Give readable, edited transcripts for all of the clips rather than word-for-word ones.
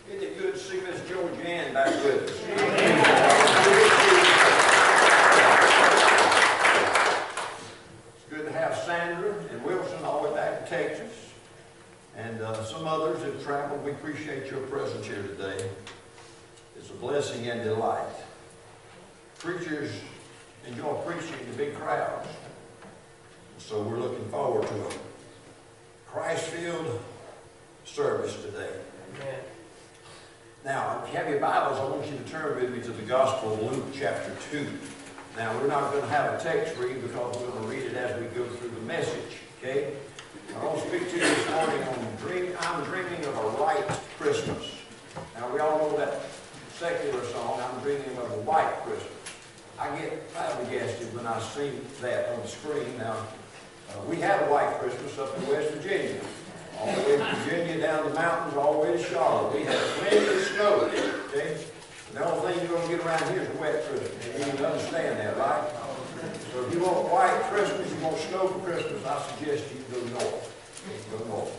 Isn't it good to see Miss Georgianne back with us? It's good to have Sandra and Wilson all the way back to Texas. And some others have traveled. We appreciate your presence here today. It's a blessing and delight. Preachers enjoy preaching to big crowds. So we're looking forward to a Christ-filled service today. Amen. Now, if you have your Bibles, I want you to turn with me to the Gospel of Luke chapter 2. Now, we're not going to have a text read because we're going to read it as we go through the message, okay? I want to speak to you this morning on I'm dreaming of a right Christmas. Now, we all know that secular song, I'm dreaming of a white Christmas. I get flabbergasted when I see that on the screen. Now, we had a white Christmas up in West Virginia. All the way to Virginia, down the mountains, all the way to Charlotte. We had plenty of snow, okay? And the only thing you're going to get around here is a wet Christmas. You need to understand that, right? So if you want white Christmas, you want snow for Christmas, I suggest you go north. Go north.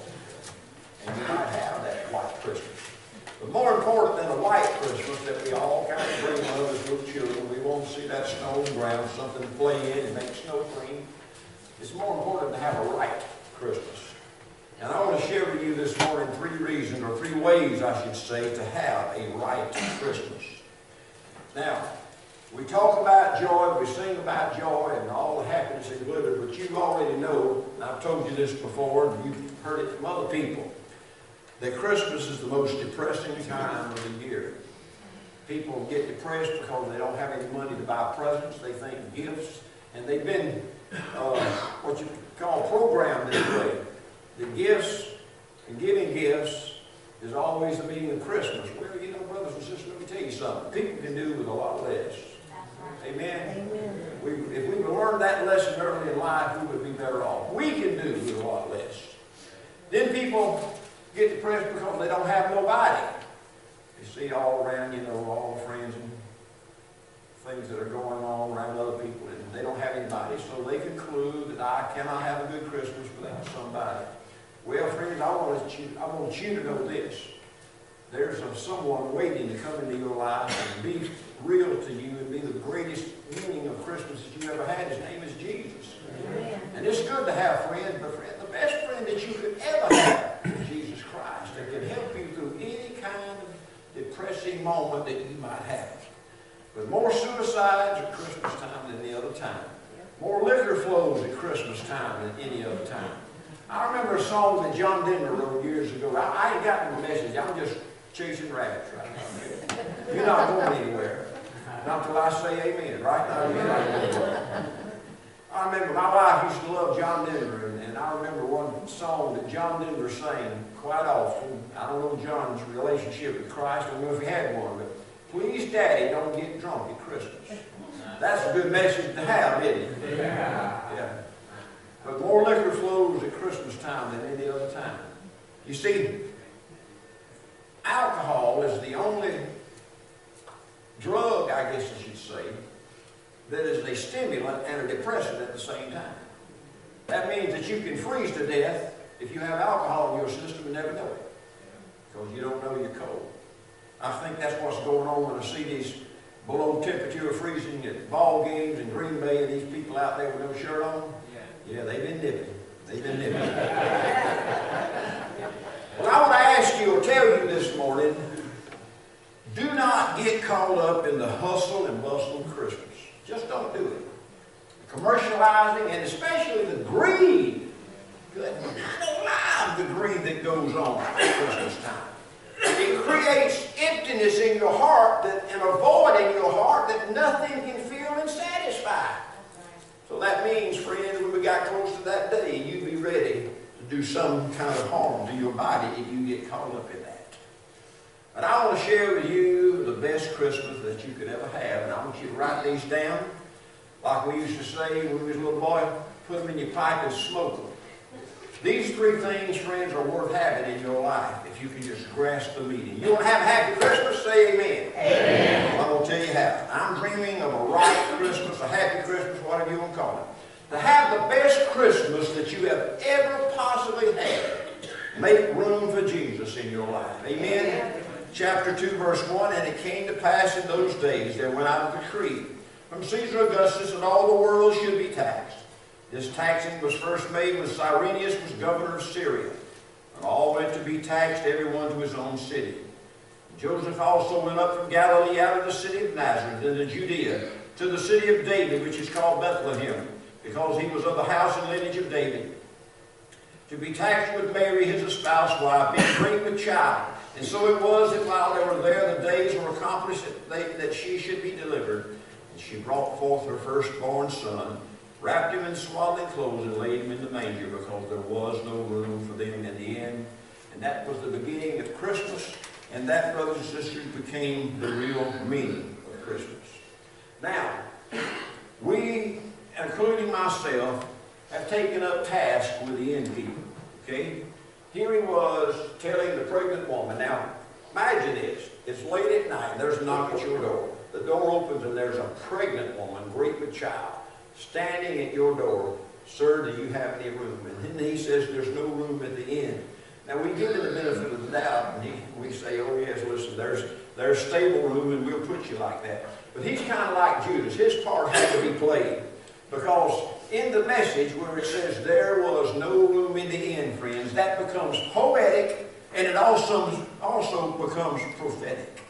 And you might have that white Christmas. But more important than a white Christmas that we all kind of bring on as little children, we want to see that snow and ground, something to play in and make snow clean. It's more important to have a right Christmas. And I want to share with you this morning three reasons, or three ways, I should say, to have a right Christmas. Now, we talk about joy, we sing about joy and all the happiness included, but you already know, and I've told you this before, and you've heard it from other people, that Christmas is the most depressing time of the year. People get depressed because they don't have any money to buy presents, they think gifts, and they've been what you call programmed this way. The gifts and giving gifts is always the meaning of Christmas. Well, you know, brothers and sisters, let me tell you something. People can do with a lot less. Amen? Amen. If we would learn that lesson early in life, we would be better off. We can do with a lot less. Then people get depressed because they don't have nobody. You see all around, you know, all the friends and things that are going on around other people, and they don't have anybody, so they conclude that I cannot have a good Christmas without somebody. Well, friends, I want you to know this. There's someone waiting to come into your life and be real to you and be the greatest meaning of Christmas that you ever had. His name is Jesus. Amen. And it's good to have friends, but the best friend that you could ever have is Jesus Christ, that can help you through any kind of depressing moment that you might have. But more suicides at Christmas time than any other time. More liquor flows at Christmas time than any other time. I remember a song that John Denver wrote years ago. I ain't gotten the message. I'm just chasing rabbits right now. You're not going anywhere. Not till I say amen. Right now, you're not going anywhere. I remember my wife used to love John Denver, and I remember one song that John Denver sang quite often. I don't know John's relationship with Christ. I don't know if he had one, but please, Daddy, don't get drunk at Christmas. That's a good message to have, isn't it? Yeah. But more liquor flows at Christmas time than any other time. You see, alcohol is the only drug, I guess I should say, that is a stimulant and a depressant at the same time. That means that you can freeze to death if you have alcohol in your system and never know it, because you don't know you're cold. I think that's what's going on when I see these below temperature freezing at ball games in Green Bay and these people out there with no shirt on. Yeah, they've been nipping. They've been nipping. Well, I want to ask you or tell you this morning, do not get caught up in the hustle and bustle of Christmas. Just don't do it. Commercializing and especially the greed. Good. I don't like the greed that goes on at Christmas time. It creates emptiness in your heart and a void in your heart that nothing can fill and satisfy. So that means, friends, when we got close to that day, you be ready to do some kind of harm to your body if you get caught up in that. But I want to share with you the best Christmas that you could ever have, and I want you to write these down. Like we used to say when we was a little boy, put them in your pipe and smoke them. These three things, friends, are worth having in your life if you can just grasp the meaning. You want to have a happy Christmas? Say amen. Amen. Well, I'm going to tell you how. I'm dreaming of a right Christmas, a happy Christmas, whatever you want to call it. To have the best Christmas that you have ever possibly had, make room for Jesus in your life. Amen? Amen. chapter 2, verse 1, and it came to pass in those days there went out a decree from Caesar Augustus that all the world should be taxed. This taxing was first made when Cyrenius was governor of Syria. And all went to be taxed, everyone to his own city. Joseph also went up from Galilee out of the city of Nazareth into Judea to the city of David, which is called Bethlehem, because he was of the house and lineage of David, to be taxed with Mary, his espoused wife, being great with child. And so it was that while they were there, the days were accomplished that she should be delivered. And she brought forth her firstborn son, wrapped him in swaddling clothes, and laid him in the manger, because there was no room for them in the inn. And that was the beginning of Christmas, and that, brothers and sisters, became the real meaning of Christmas. Now, we, including myself, have taken up task with the innkeeper. Okay? Here he was telling the pregnant woman. Now, imagine this. It's late at night. There's a knock at your door. The door opens and there's a pregnant woman, great with child, standing at your door. Sir, do you have any room? And then he says there's no room at the inn. Now, we give him the benefit of the doubt, and we say, oh yes, listen, there's stable room, and we'll put you like that. But he's kind of like Judas. His part had to be played. Because in the message where it says there was no room in the inn, friends, that becomes poetic, and it also becomes prophetic.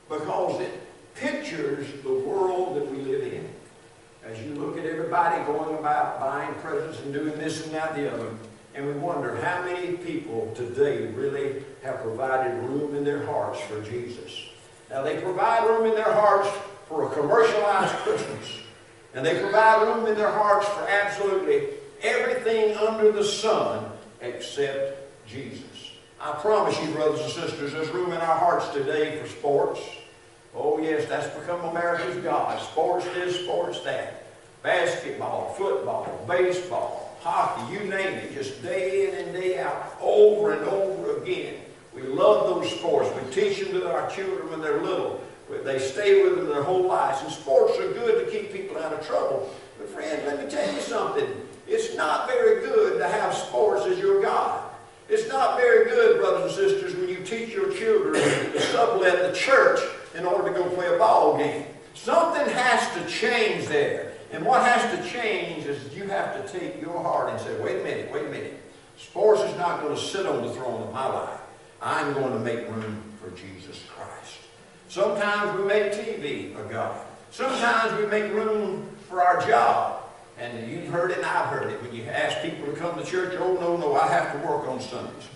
Because it pictures the world that we live in. As you look at everybody going about buying presents and doing this and that and the other, and we wonder how many people today really have provided room in their hearts for Jesus. Now, they provide room in their hearts for a commercialized Christmas. And they provide room in their hearts for absolutely everything under the sun except Jesus. I promise you, brothers and sisters, there's room in our hearts today for sports. Oh yes, that's become America's God. Sports this, sports that. Basketball, football, baseball, hockey, you name it, just day in and day out, over and over again. We love those sports. We teach them to our children when they're little. They stay with them their whole lives. And sports are good to keep people out of trouble. But friend, let me tell you something. It's not very good to have sports as your God. It's not very good, brothers and sisters, when you teach your children to sublet the church in order to go play a ball game. Something has to change there. And what has to change is you have to take your heart and say, wait a minute. Sports is not going to sit on the throne of my life. I'm going to make room for Jesus Christ. Sometimes we make TV a God. Sometimes we make room for our job. And you've heard it and I've heard it. When you ask people to come to church, oh, no, I have to work on Sundays.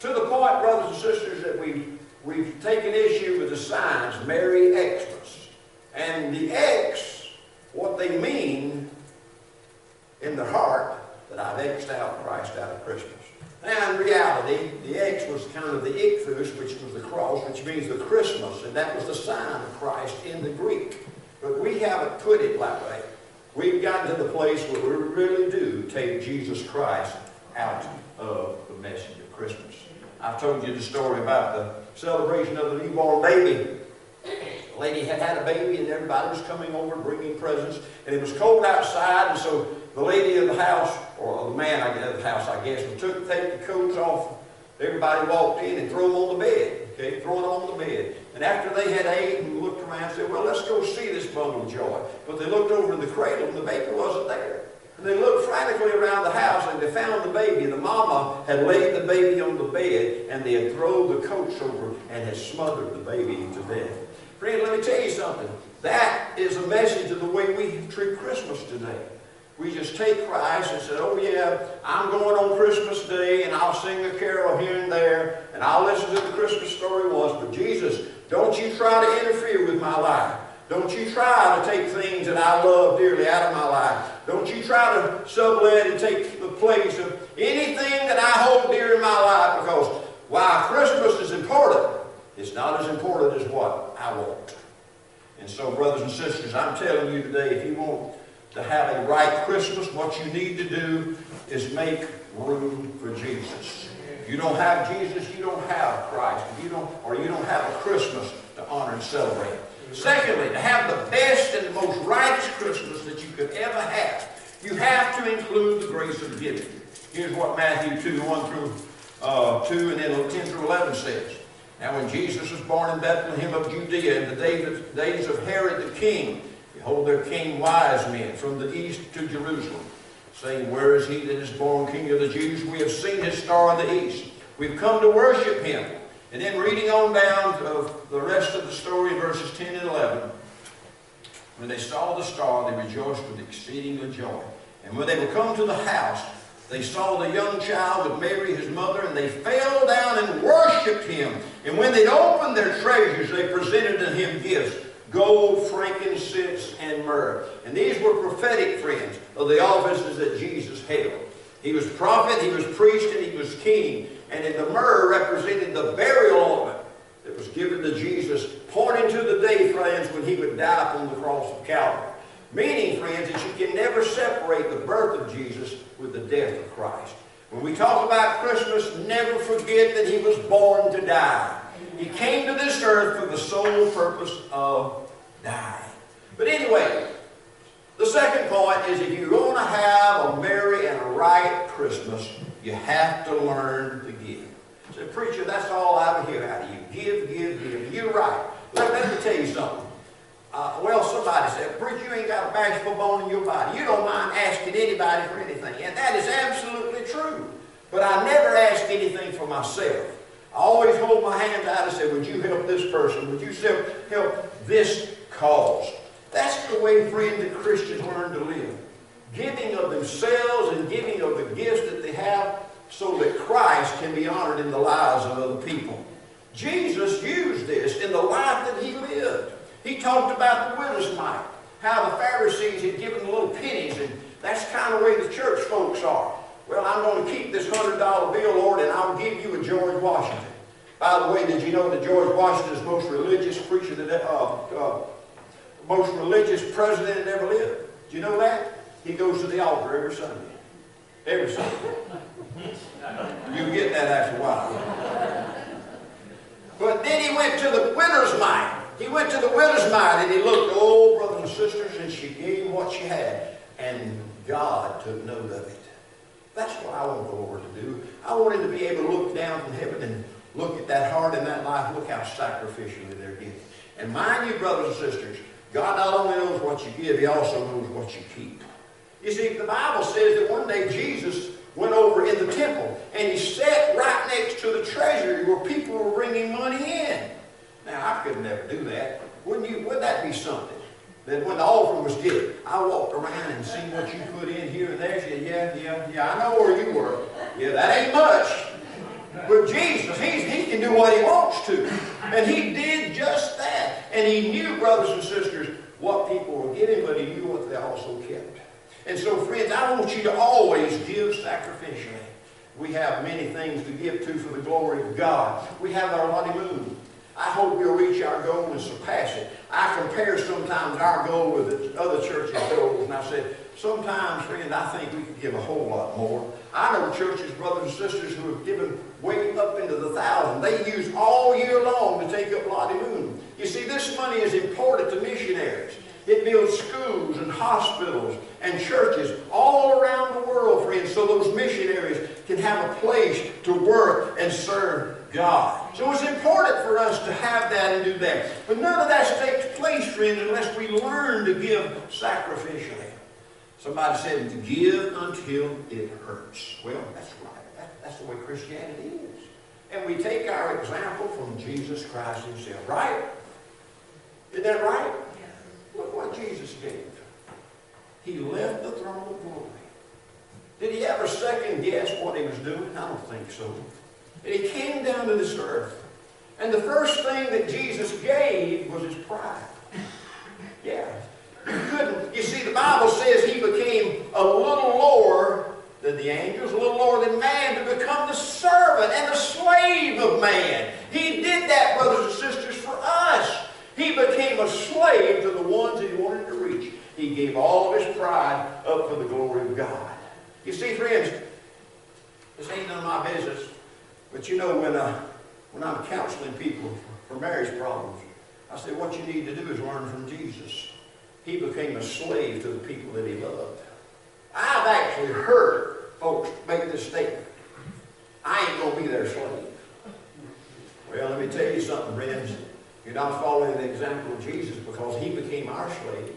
To the point, brothers and sisters, that we've taken issue with the signs, Merry Xmas. And the X, what they mean in the heart, that I've X'd out Christ out of Christmas. Now, in reality, the X was kind of the ichthus, which was the cross, which means the Christmas, and that was the sign of Christ in the Greek. But we haven't put it that way. We've gotten to the place where we really do take Jesus Christ out of the message of Christmas. I've told you the story about the celebration of the newborn baby. The lady had had a baby, and everybody was coming over bringing presents, and it was cold outside, and so the lady of the house, or the man of the house, I guess, would take the coats off. Everybody walked in and threw them on the bed. Okay, throwing them on the bed. And after they had ate and looked around and said, well, let's go see this bundle of joy. But they looked over in the cradle and the baby wasn't there. And they looked frantically around the house and they found the baby. And the mama had laid the baby on the bed and they had thrown the coats over and had smothered the baby to death. Friend, let me tell you something. That is a message of the way we treat Christmas today. We just take Christ and say, oh yeah, I'm going on Christmas Day and I'll sing a carol here and there and I'll listen to the Christmas story once. But Jesus, don't you try to interfere with my life. Don't you try to take things that I love dearly out of my life. Don't you try to sublet and take the place of anything that I hold dear in my life, because while Christmas is important, it's not as important as what I want. And so, brothers and sisters, I'm telling you today, if you want to have a right Christmas, what you need to do is make room for Jesus. If you don't have Jesus, you don't have Christ. If you don't have a Christmas to honor and celebrate. Secondly, to have the best and the most righteous Christmas that you could ever have, you have to include the grace of giving. Here's what Matthew 2, 1 through 2 and then 10 through 11 says. Now when Jesus was born in Bethlehem of Judea in the days of Herod the king, behold, there came wise men from the east to Jerusalem, saying, Where is he that is born King of the Jews? We have seen his star in the east. We've come to worship him. And then reading on down to the rest of the story, verses 10 and 11, when they saw the star, they rejoiced with exceeding joy. And when they were come to the house, they saw the young child with Mary his mother, and they fell down and worshipped him. And when they'd opened their treasures, they presented to him gifts, gold, frankincense, and myrrh. And these were prophetic, friends, of the offices that Jesus held. He was prophet, he was priest, and he was king. And in the myrrh represented the burial ointment that was given to Jesus, pointing to the day, friends, when he would die upon the cross of Calvary. Meaning, friends, that you can never separate the birth of Jesus with the death of Christ. When we talk about Christmas, never forget that he was born to die. He came to this earth for the sole purpose of dying. But anyway, the second point is if you're going to have a merry and a right Christmas, you have to learn to give. So, preacher, that's all I hear out of you. Give, give, give. You're right. Let me tell you something. Well, somebody said, preacher, you ain't got a bashful bone in your body. You don't mind asking anybody for anything. And that is absolutely true. But I never ask anything for myself. I always hold my hand out and say, would you help this person? Would you help this cause? That's the way, friends, that Christians learn to live. Giving of themselves and giving of the gifts that they have so that Christ can be honored in the lives of other people. Jesus used this in the life that he lived. He talked about the widow's mite, how the Pharisees had given little pennies, and that's kind of the way the church folks are. Well, I'm going to keep this $100 bill, Lord, and I'll give you a George Washington. By the way, did you know that George Washington is the most religious preacher that, most religious president that ever lived? Did you know that? He goes to the altar every Sunday. Every Sunday. You'll get that after a while. But then he went to the widow's mite. He went to the widow's mite and he looked, oh, brothers and sisters, and she gave him what she had. And God took note of it. That's what I want the Lord to do. I want him to be able to look down from heaven and look at that heart and that life. Look how sacrificially they're giving. And mind you, brothers and sisters, God not only knows what you give, he also knows what you keep. You see, the Bible says that one day Jesus went over in the temple and he sat right next to the treasury where people were bringing money in. Now, I could never do that. Wouldn't that be something? That when the offering was given, I walked around and seen what you put in here and there. She said, yeah, I know where you were. Yeah, that ain't much. But Jesus, he can do what he wants to. And he did just that. And he knew, brothers and sisters, what people were giving, but he knew what they also kept. And so, friends, I want you to always give sacrificially. We have many things to give to for the glory of God. We have our honeymoon. I hope we'll reach our goal and surpass it. I compare sometimes our goal with the other churches' goals, and I said, sometimes, friend, I think we could give a whole lot more. I know churches, brothers and sisters, who have given way up into the thousands. They use all year long to take up Lottie Moon. You see, this money is important to missionaries. It builds schools and hospitals and churches all around the world, friends, so those missionaries can have a place to work and serve God. So it's important for us to have that and do that. But none of that takes place, friends, unless we learn to give sacrificially. Somebody said, to give until it hurts. Well, that's right. That's the way Christianity is. And we take our example from Jesus Christ himself, right? Isn't that right? Look what Jesus gave. He left the throne of glory. Did he ever second guess what he was doing? I don't think so. And he came down to this earth. And the first thing that Jesus gave was his pride. Yeah. He couldn't. You see, the Bible says he became a little lower than the angels, a little lower than man, to become the servant and the slave of man. He did that, brothers and sisters, for us. He became a slave to the ones that he wanted to reach. He gave all of his pride up for the glory of God. You see, friends, this ain't none of my business. But you know, when I'm counseling people for marriage problems, I say, what you need to do is learn from Jesus. He became a slave to the people that he loved. I've actually heard folks make this statement. I ain't going to be their slave. Well, let me tell you something, friends. You're not following the example of Jesus because he became our slave.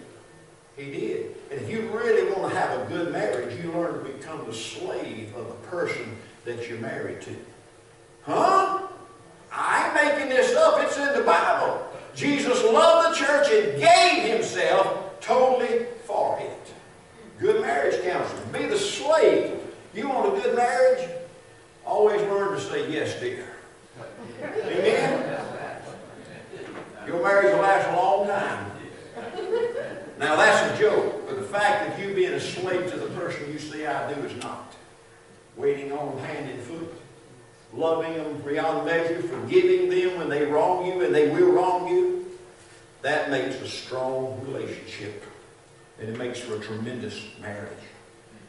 He did. And if you really want to have a good marriage, you learn to become the slave of the person that you're married to. Huh? I ain't making this up. It's in the Bible. Jesus loved the church and gave himself totally for it. Good marriage counseling. Be the slave. You want a good marriage? Always learn to say yes, dear. Amen? Your marriage will last a long time. Now that's a joke, but the fact that you being a slave to the person you say I do is not. Waiting on them hand and foot. Loving them beyond measure. Forgiving them when they wrong you and they will wrong you. That makes a strong relationship. And it makes for a tremendous marriage.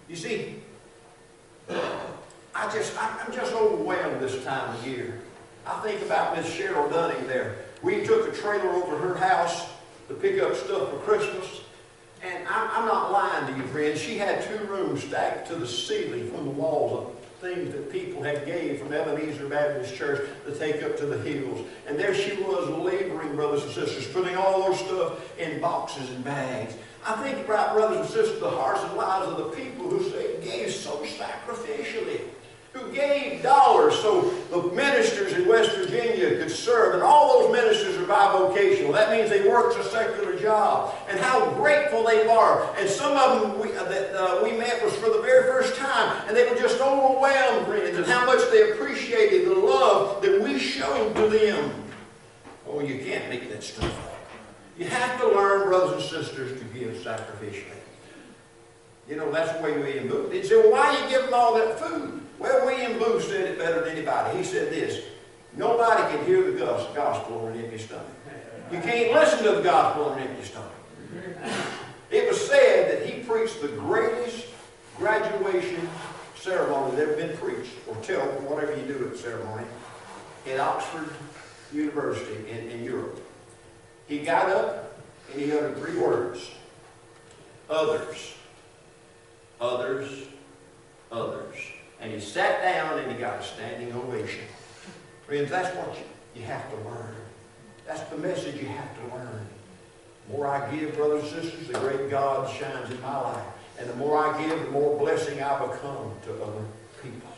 You see, I'm just overwhelmed this time of year. I think about Miss Cheryl Dunning there. We took a trailer over her house to pick up stuff for Christmas. And I'm not lying to you, friends. She had 2 rooms stacked to the ceiling from the walls of things that people had gave from Ebenezer Baptist Church to take up to the hills. And there she was laboring, brothers and sisters, putting all those stuff in boxes and bags. I think about, brothers and sisters, the hearts and lives of the people who gave so sacrificially, who gave dollars so the ministers in West Virginia could serve. And all those ministers are bivocational. That means they worked a secular job. And how grateful they are. And some of them we met was for the very first time. And they were just overwhelmed, friends, and how much they appreciated the love that we showed to them. Oh, you can't make that stuff up. You have to learn, brothers and sisters, to give sacrificially. You know, that's the way William Booth did. He said, well, why do you give them all that food? Well, William Booth said it better than anybody. He said this: nobody can hear the gospel on an empty stomach. You can't listen to the gospel on an empty stomach. It was said that he preached the greatest graduation ceremony that ever been preached, or whatever you do at the ceremony, at Oxford University in Europe. He got up and he uttered 3 words: others, others, others. And he sat down and he got a standing ovation. Friends, that's what you have to learn. That's the message you have to learn. The more I give, brothers and sisters, the great God shines in my life. And the more I give, the more blessing I become to other people.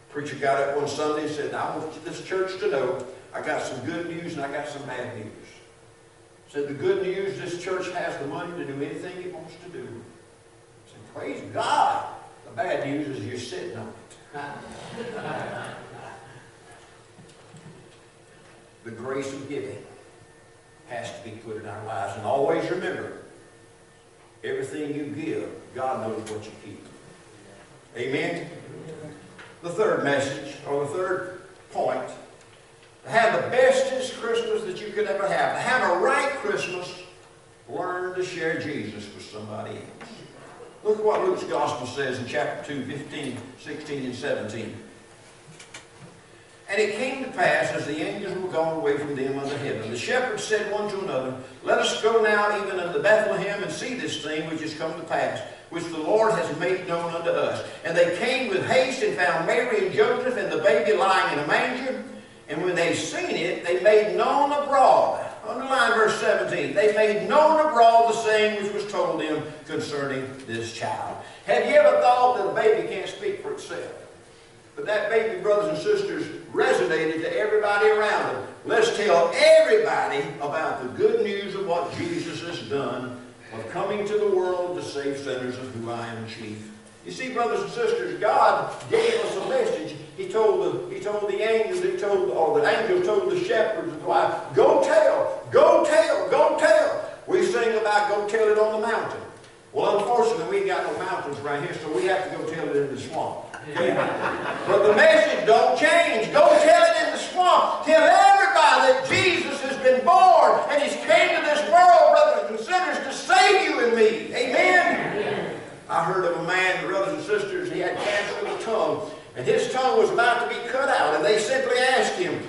The preacher got up one Sunday and said, I want this church to know I got some good news and I got some bad news. Said the good news, this church has the money to do anything it wants to do. I said, praise God. The bad news is you're sitting on it. The grace of giving has to be put in our lives. And always remember, everything you give, God knows what you keep. Amen? The third message, or the third point, to have the bestest Christmas that you could ever have. To have a right Christmas, learn to share Jesus with somebody else. Look at what Luke's Gospel says in chapter 2, 15, 16, and 17. And it came to pass, as the angels were gone away from them unto heaven, the shepherds said one to another, let us go now even unto Bethlehem, and see this thing which is come to pass, which the Lord has made known unto us. And they came with haste, and found Mary and Joseph, and the baby lying in a manger. And when they seen it, they made known abroad. Underline verse 17. They made known abroad the saying which was told them concerning this child. Have you ever thought that a baby can't speak for itself? But that baby, brothers and sisters, resonated to everybody around them. Let's tell everybody about the good news of what Jesus has done, of coming to the world to save sinners, of who I am chief. You see, brothers and sisters, God gave us a message. He told the angels, the angels told the shepherds, go tell, go tell, go tell. We sing about go tell it on the mountain. Well, unfortunately, we ain't got no mountains right here, so we have to go tell it in the swamp. Okay? But the message don't change. Go tell it in the swamp. Tell everybody that Jesus has been born and He's came to this world, brothers and sisters, to save you and me. Amen? I heard of a man, brothers and sisters, he had cancer of the tongue, and his tongue was about to be cut out, and they simply asked him,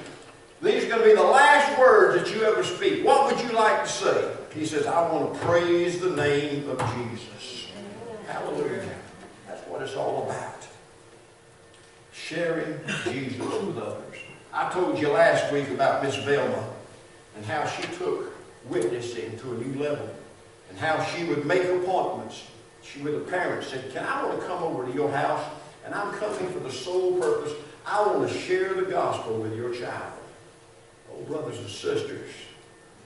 these are going to be the last words that you ever speak. What would you like to say? He says, I want to praise the name of Jesus. Hallelujah. That's what it's all about. Sharing Jesus with others. I told you last week about Miss Velma and how she took witnessing to a new level and how she would make appointments. She with the parents said, I want to come over to your house, and I'm coming for the sole purpose, I want to share the gospel with your child. Oh, brothers and sisters,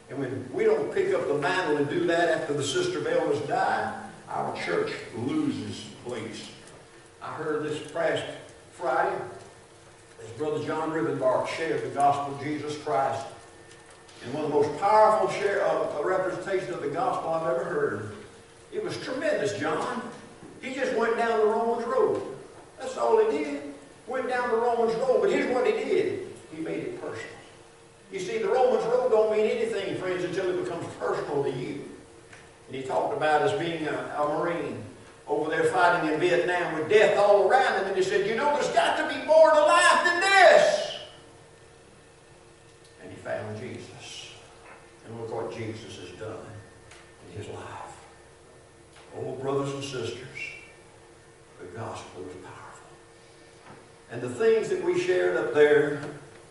and when we don't pick up the mantle and do that after the Sister Velma's died, our church loses place. I heard this past Friday, as Brother John Rivenbark shared the gospel of Jesus Christ. And one of the most powerful representations of the gospel I've ever heard. It was tremendous, John. He just went down the Romans road. That's all he did. Went down the Romans road. But here's what he did. He made it personal. You see, the Romans road don't mean anything, friends, until it becomes personal to you. And he talked about us being a Marine over there fighting in Vietnam with death all around him. And he said, you know, there's got to be more to life than this. And he found Jesus. And look what Jesus has done in his life. Oh, brothers and sisters, the gospel is powerful. And the things that we shared up there,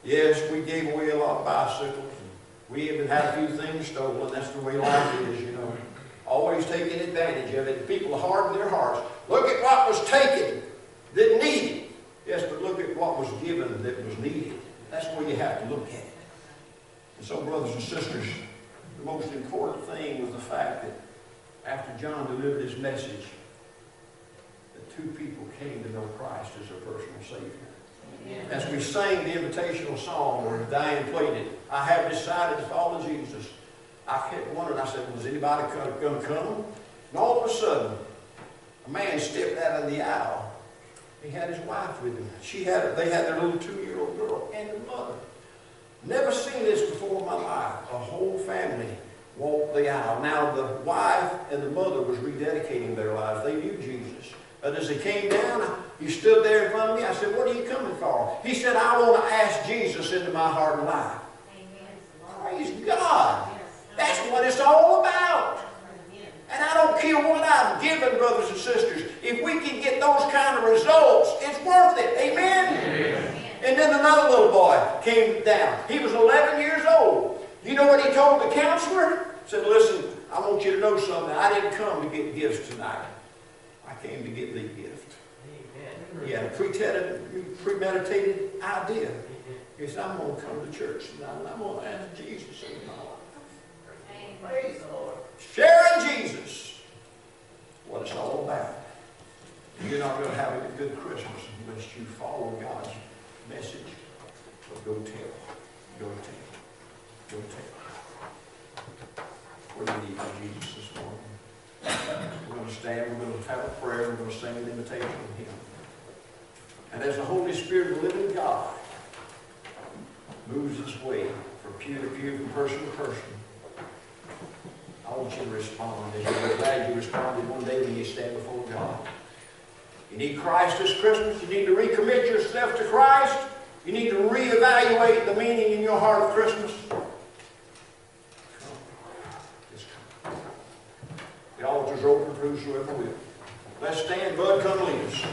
yes, we gave away a lot of bicycles. We even had a few things stolen. That's the way life is, you know. Always taking advantage of it. People harden their hearts. Look at what was taken, didn't need it. Yes, but look at what was given that was needed. That's where you have to look at it. And so, brothers and sisters, the most important thing was the fact that after John delivered his message, that two people came to know Christ as their personal Savior. Amen. As we sang the invitational song, where Diane played it, I have decided to follow Jesus. I kept wondering, I said, was anybody going to come? And all of a sudden, a man stepped out of the aisle. He had his wife with him. They had their little 2-year-old girl and the mother. Never seen this before in my life. A whole family walked the aisle. Now, the wife and the mother was rededicating their lives. They knew Jesus. But as they came down, he stood there in front of me. I said, what are you coming for? He said, I want to ask Jesus into my heart and life. Amen. Praise God. That's what it's all about. And I don't care what I've given, brothers and sisters. If we can get those kind of results, it's worth it. Amen? Amen. And then another little boy came down. He was 11 years old. You know what he told the counselor? He said, listen, I want you to know something. I didn't come to get gifts tonight. I came to get the gift. Amen. He had a premeditated idea. He said, I'm going to come to church tonight, and I'm going to ask Jesus in my life. Praise the Lord. Sharing Jesus. What it's all about. You're not going to have a good Christmas unless you follow God's message. So go tell. Go tell. Go tell. What do you need from Jesus this morning? We're going to stand. We're going to have a prayer. We're going to sing an invitation to Him. And as the Holy Spirit of the living God moves His way from pew to pew, from person to person, I want you to respond as you're glad you responded one day when you stand before God. You need Christ this Christmas. You need to recommit yourself to Christ. You need to reevaluate the meaning in your heart of Christmas. Come. Just come. The altar's open for whosoever will. Let's stand. Bud, come lead us.